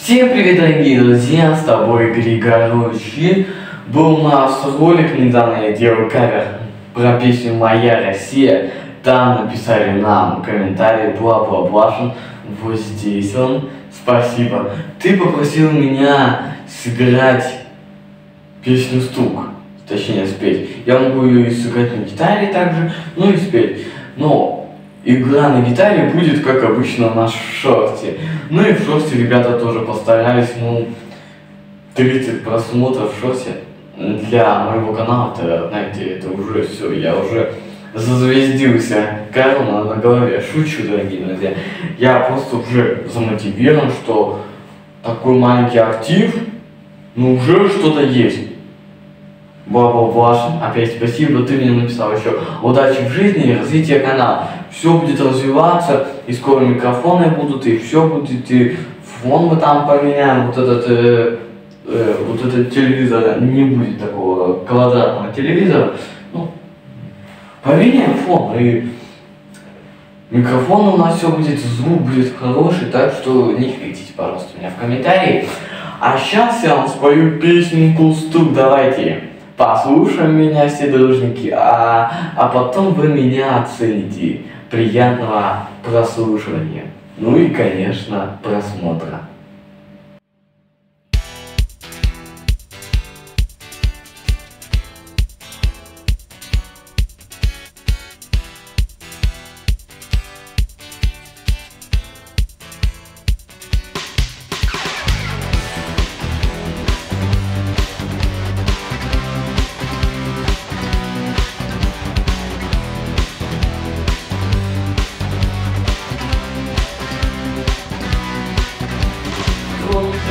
Всем привет, дорогие друзья, с тобой Григорий. Был у нас ролик, недавно я делал кавер про песню «Моя Россия». Там написали нам комментарий, бла-бла-бла, вот здесь он, спасибо. Ты попросил меня сыграть песню «Стук», точнее спеть. Я могу ее и сыграть на гитаре также, ну и спеть. Но игра на гитаре будет, как обычно, на шорте. Ну и в шорте ребята тоже постарались, 30 просмотров в шорте для моего канала-то, знаете, это уже все, я уже зазвездился, корона на голове. Шучу, дорогие друзья. Я просто уже замотивирован, что такой маленький актив, уже что-то есть. Бла-бла-бла, опять спасибо, ты мне написал еще. Удачи в жизни и развития канала. Все будет развиваться, и скоро микрофоны будут, и все будет, и фон мы там поменяем, вот этот телевизор, не будет такого квадратного телевизора. Поменяем фон, и микрофон у нас все будет, звук будет хороший, так что не хейтите, пожалуйста, меня в комментарии. А сейчас я вам спою песенку «Стук», давайте. Послушаем меня все дружники, а потом вы меня оцените. Приятного прослушивания. Ну и, конечно, просмотра.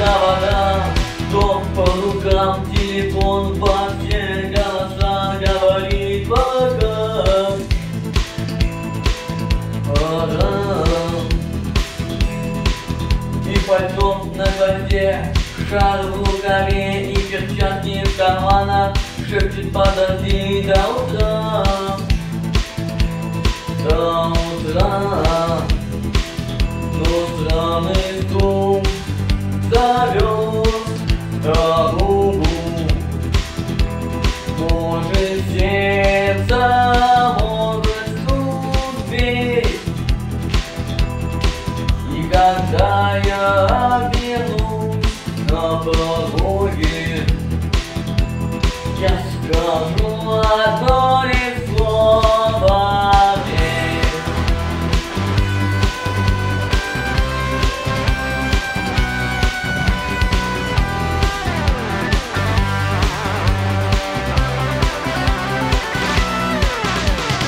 Вода, дом по рукам, телефон во все голоса говорит пока. И пальто на гвозде, шар в рукаве и перчатки в карманах, шепчет подожди до утра. До утра, но странный стук зовет на губу. Может, сердце может ступить. И когда я обернусь на пороге, я скажу одно лишь слово.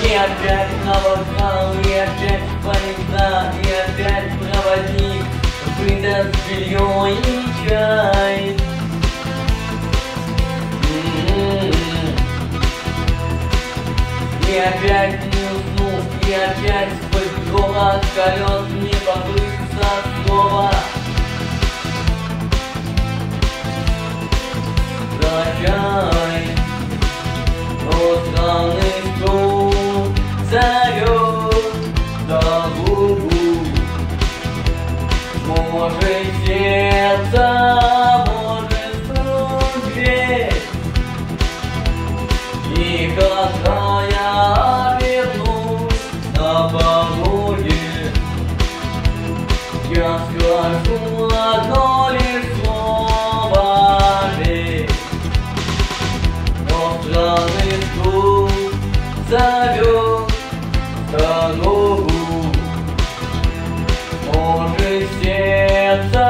И опять на вокзал, и опять поезда, и опять проводник выдаст белье и чай. И опять не усну, и опять сквозь голос колес мне послышится слово. Прощай, но странный стук зовет на губу. Может, сердце может стукнуть. И когда я вернусь на пороге, я скажу одно лишь слово. Но странный стук зовет на губу. Может, сердце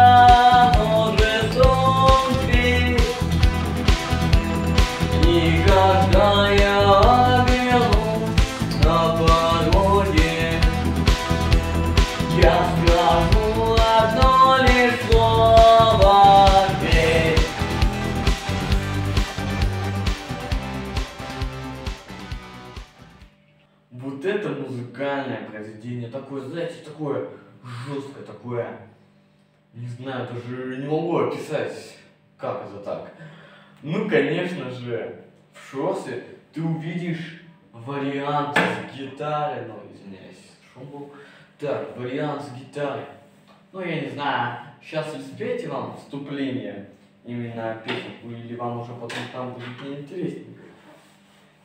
может стукнуть. И когда я вернусь на пороге, я скажу одно лишь слово. Вот это музыкальное произведение, такое, знаете, такое жесткое, такое, не знаю, даже не могу описать, как это так. Конечно же, в шорсе ты увидишь вариант с гитарой, извиняюсь, шум был. Так, вариант с гитарой. Я не знаю, Сейчас спейте вам вступление, именно песенку, или вам уже потом там будет неинтересненько.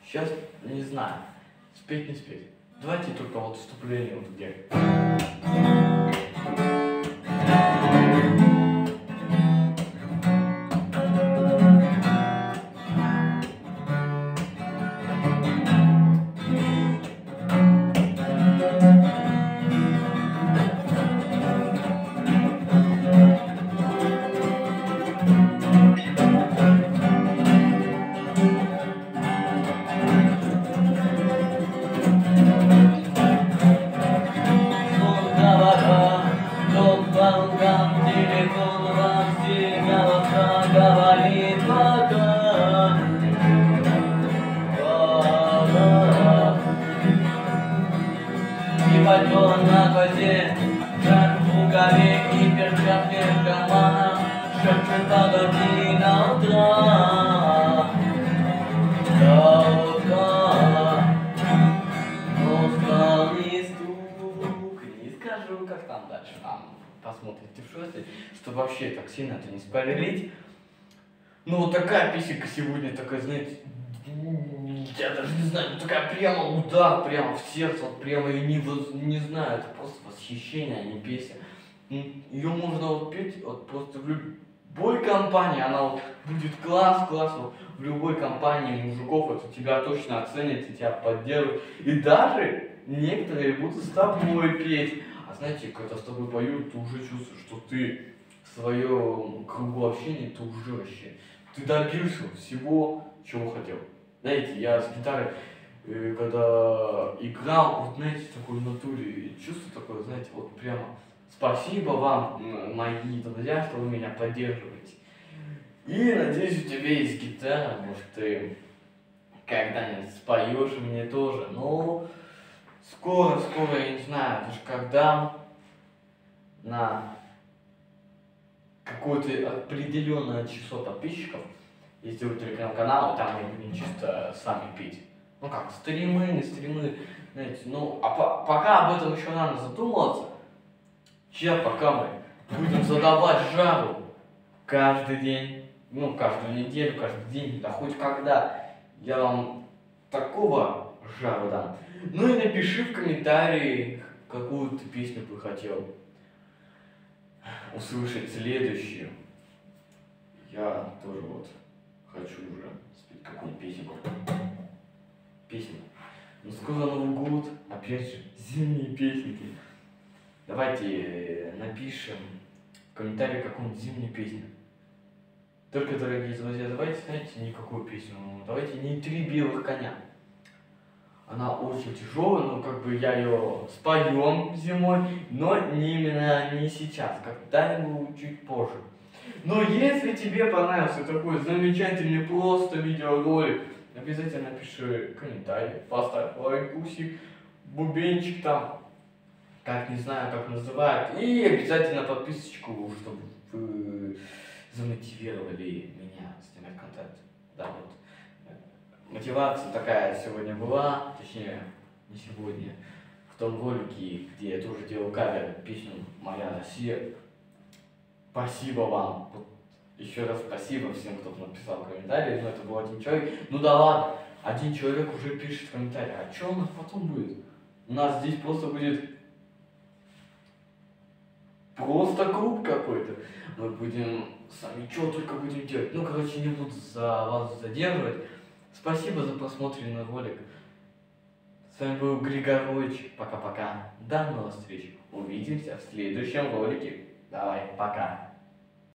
Сейчас не знаю, спеть не спеть. Давайте только вот вступление вот где. Телефон во все голоса говорит пока. И пальто на козе, жар в рукаве и перчатки в карманах, шепчет погоди на утро. До утра. Но стал не стук. Не скажу, как там дальше. Посмотрите в шоссе, чтобы вообще так сильно это не спойлерить. Ну вот такая песенка сегодня, такая, знаете, я даже не знаю, такая прямо удар, прямо в сердце, вот прямо и не знаю, это просто восхищение, а не песня. Ее можно вот петь вот просто в любой компании, она вот будет класс, вот, в любой компании мужиков, вот тебя точно оценят и тебя поддержат. И даже некоторые будут с тобой петь. А знаете, когда с тобой поют, ты уже чувствуешь, что ты в своем кругу общения, ты уже вообще, ты добился всего, чего хотел. Знаете, я с гитарой, когда играл, вот знаете, в такой натуре, чувство такое, знаете, вот прямо спасибо вам, мои друзья, что вы меня поддерживаете. И надеюсь, у тебя есть гитара, может ты когда-нибудь споешь мне тоже, но скоро, я не знаю, даже когда на какое-то определенное число подписчиков я сделаю телеграм-канал, и там мы будем чисто сами петь. Ну как, стримы, знаете, ну, а пока об этом еще рано задумываться. Сейчас пока мы будем задавать жару каждый день, ну, каждую неделю, каждый день, да хоть когда, я вам такого жару дам. Ну и напиши в комментариях, какую ты песню бы хотел услышать следующую. Я тоже вот хочу уже спеть какую-нибудь песенку. Ну скоро Новый год, опять же, зимние песенки. Давайте напишем в комментариях какую-нибудь зимнюю песню. Только, дорогие друзья, давайте, знаете, никакую песню. Давайте не «Три белых коня». Она очень тяжелая, но как бы я ее споем зимой, но не сейчас, когда-нибудь чуть позже. Но если тебе понравился такой замечательный просто видеоролик, обязательно напиши комментарий, поставь лайкусик, бубенчик там, как не знаю, как называют, и обязательно подписочку, чтобы вы замотивировали меня снимать контент. Да, вот. Мотивация такая сегодня была, точнее, не сегодня, в том ролике, где я тоже делал кавер песню «Моя Россия». Спасибо вам. Еще раз спасибо всем, кто написал комментарии. Но это был один человек. Ну да ладно, один человек уже пишет комментарий. А что у нас потом будет? У нас здесь просто будет просто клуб какой-то. Мы будем сами что только будем делать. Ну, короче, не буду вас задерживать. Спасибо за просмотренный ролик. С вами был Григорович. Пока-пока. До новых встреч. Увидимся в следующем ролике. Давай, пока.